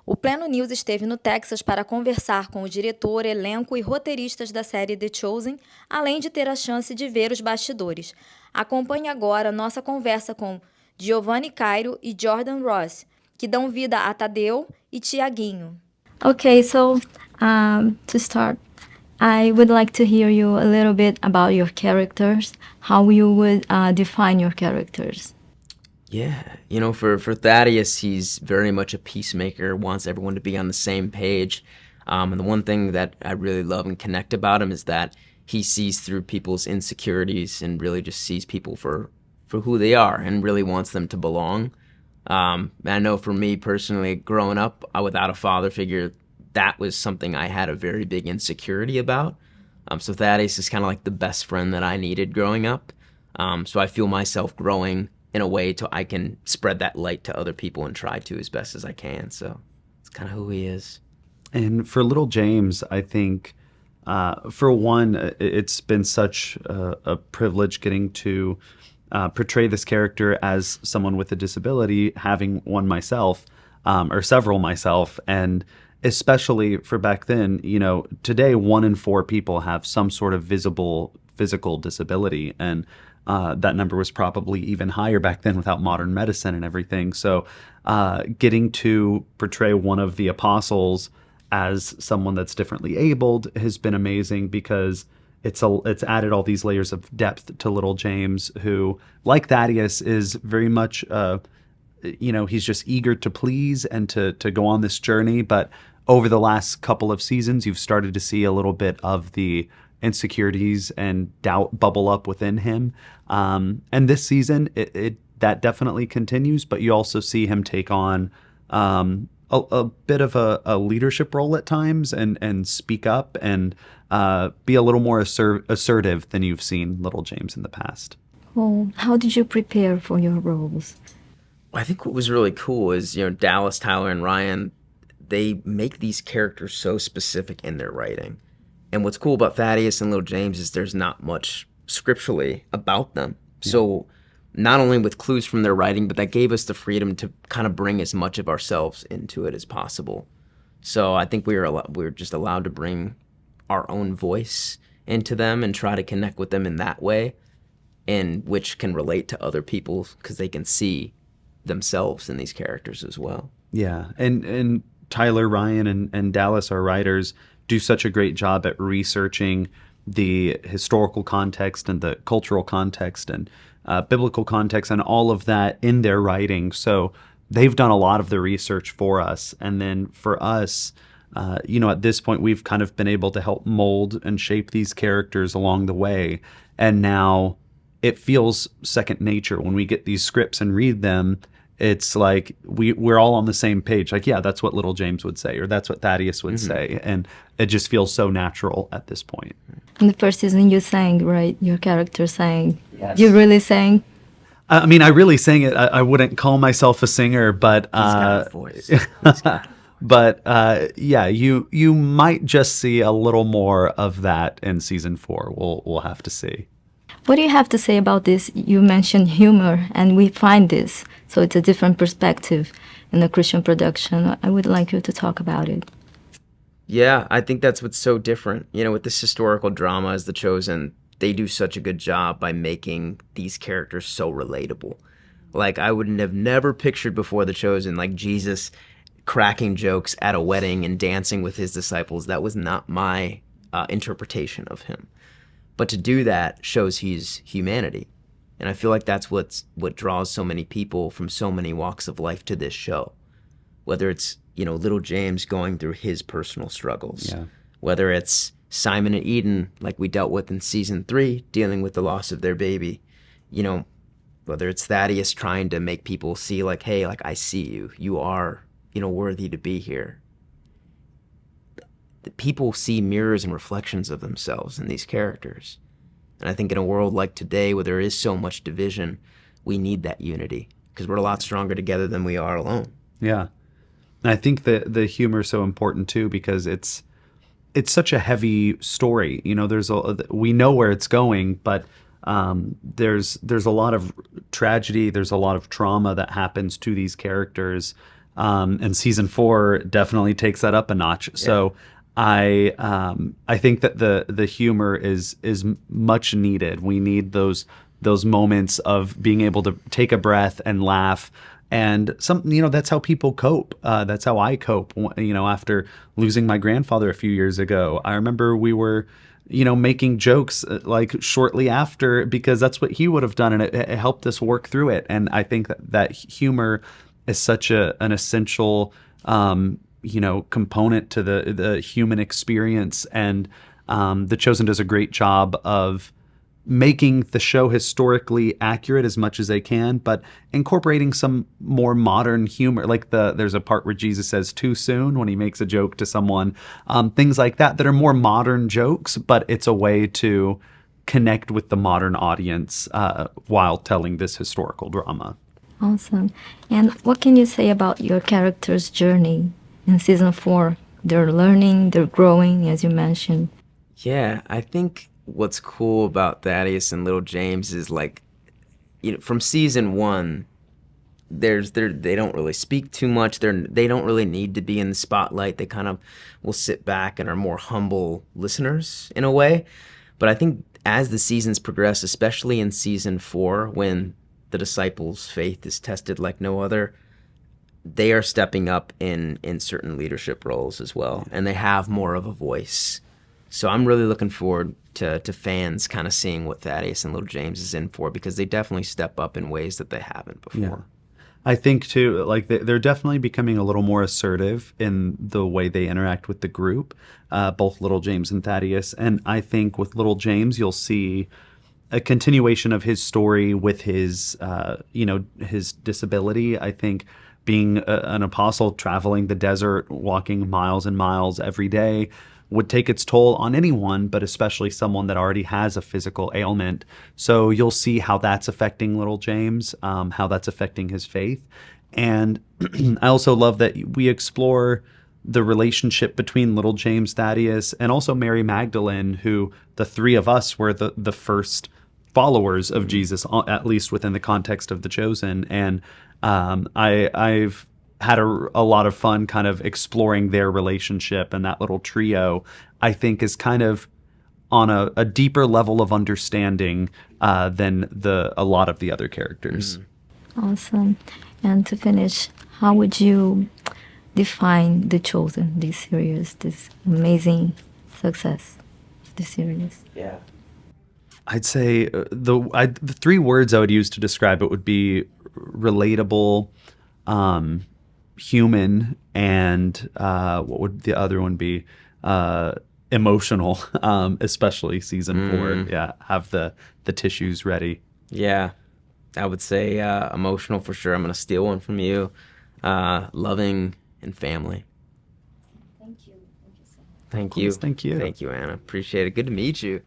O Pleno News esteve no Texas para conversar com o diretor, elenco e roteiristas da série The Chosen, além de ter a chance de ver os bastidores. Acompanhe agora nossa conversa com Giovanni Cairo e Jordan Ross, que dão vida a Tadeu e Tiaguinho. Okay, so to start, I would like to hear you a little bit about your characters, how you would define your characters. Yeah, for Thaddeus, he's very much a peacemaker, wants everyone to be on the same page. And the one thing that I really love and connect about him is that he sees through people's insecurities and really just sees people for who they are and really wants them to belong. I know for me personally, growing up without a father figure, that was something I had a very big insecurity about. So Thaddeus is kind of like the best friend that I needed growing up. So I feel myself growing in a way to I can spread that light to other people and try to as best as I can. So it's kind of who he is. And for little James, I think, for one, it's been such a privilege getting to portray this character as someone with a disability, having one myself, or several myself. And especially for back then, today 1 in 4 people have some sort of visible physical disability. And that number was probably even higher back then without modern medicine and everything. So getting to portray one of the apostles as someone that's differently abled has been amazing, because it's added all these layers of depth to little James, who, like Thaddeus, is very much, he's just eager to please and to go on this journey. But over the last couple of seasons, you've started to see a little bit of the insecurities and doubt bubble up within him. And this season, that definitely continues, but you also see him take on a bit of a leadership role at times and speak up and be a little more assertive than you've seen little James in the past. Well, how did you prepare for your roles? I think what was really cool is, Dallas, Tyler, and Ryan, they make these characters so specific in their writing. And what's cool about Thaddeus and little James is there's not much scripturally about them. Yeah. So not only with clues from their writing, but that gave us the freedom to kind of bring as much of ourselves into it as possible. So I think we were just allowed to bring our own voice into them and try to connect with them in that way, and which can relate to other people because they can see themselves in these characters as well. Yeah, and Tyler, Ryan, and Dallas, our writers, do such a great job at researching the historical context and the cultural context and biblical context and all of that in their writing. So they've done a lot of the research for us. And then for us, at this point, we've kind of been able to help mold and shape these characters along the way. And now it feels second nature when we get these scripts and read them. It's like we're all on the same page. Like, yeah, that's what little James would say, or that's what Thaddeus would say. And it just feels so natural at this point. In the first season, you sang, right? Your character sang. Yes. You really sang? I mean, I really sang it. I wouldn't call myself a singer, but... He's got a voice. But yeah, you might just see a little more of that in season 4. We'll have to see. What do you have to say about this? You mentioned humor, and we find this. So it's a different perspective in the Christian production. I would like you to talk about it. Yeah, I think that's what's so different. With this historical drama as The Chosen, they do such a good job by making these characters so relatable. Like, I would have never pictured before The Chosen, like Jesus cracking jokes at a wedding and dancing with his disciples. That was not my interpretation of him. But to do that shows he's humanity. And I feel like that's what draws so many people from so many walks of life to this show. Whether it's, little James going through his personal struggles. Yeah. Whether it's Simon and Eden, like we dealt with in season 3, dealing with the loss of their baby. Whether it's Thaddeus trying to make people see, like, hey, like, I see you. You are, worthy to be here. The people see mirrors and reflections of themselves in these characters. And I think in a world like today where there is so much division, we need that unity because we're a lot stronger together than we are alone. Yeah. And I think that the humor is so important too, because it's such a heavy story. We know where it's going, but there's a lot of tragedy. There's a lot of trauma that happens to these characters. and season 4 definitely takes that up a notch. So I think that the humor is much needed. We need those moments of being able to take a breath and laugh. And that's how people cope. That's how I cope. After losing my grandfather a few years ago, I remember we were, making jokes like shortly after, because that's what he would have done, and it helped us work through it. And I think that humor is such an essential, component to the human experience. And The Chosen does a great job of making the show historically accurate as much as they can, but incorporating some more modern humor. Like there's a part where Jesus says "too soon" when he makes a joke to someone. Things like that are more modern jokes, but it's a way to connect with the modern audience while telling this historical drama. Awesome. And what can you say about your character's journey in season 4? They're learning, they're growing, as you mentioned. Yeah, I think what's cool about Thaddeus and Little James is, like, from season 1, they don't really speak too much. They don't really need to be in the spotlight. They kind of will sit back and are more humble listeners in a way. But I think as the seasons progress, especially in season 4, when the disciples' faith is tested like no other, they are stepping up in certain leadership roles as well, and they have more of a voice. So I'm really looking forward to fans kind of seeing what Thaddeus and Little James is in for, because they definitely step up in ways that they haven't before. Yeah. I think too, like they're definitely becoming a little more assertive in the way they interact with the group, both Little James and Thaddeus. And I think with Little James, you'll see a continuation of his story with his, his disability. I think being an apostle, traveling the desert, walking miles and miles every day, would take its toll on anyone, but especially someone that already has a physical ailment. So you'll see how that's affecting Little James, how that's affecting his faith. And I also love that we explore the relationship between Little James, Thaddeus, and also Mary Magdalene, who the three of us were the first followers of Jesus, at least within the context of The Chosen. And I've had a lot of fun kind of exploring their relationship, and that little trio, I think, is kind of on a deeper level of understanding than a lot of the other characters. Awesome. And to finish, how would you define The Chosen, this series, this amazing success, the series? Yeah. I'd say the 3 words I would use to describe it would be relatable, human, and what would the other one be? Emotional, especially season 4. Yeah, have the tissues ready. Yeah, I would say emotional for sure. I'm going to steal one from you. Loving and family. Thank you. Thank you so much. Thank Of course, you. thank you. Thank you, Anna. Appreciate it. Good to meet you.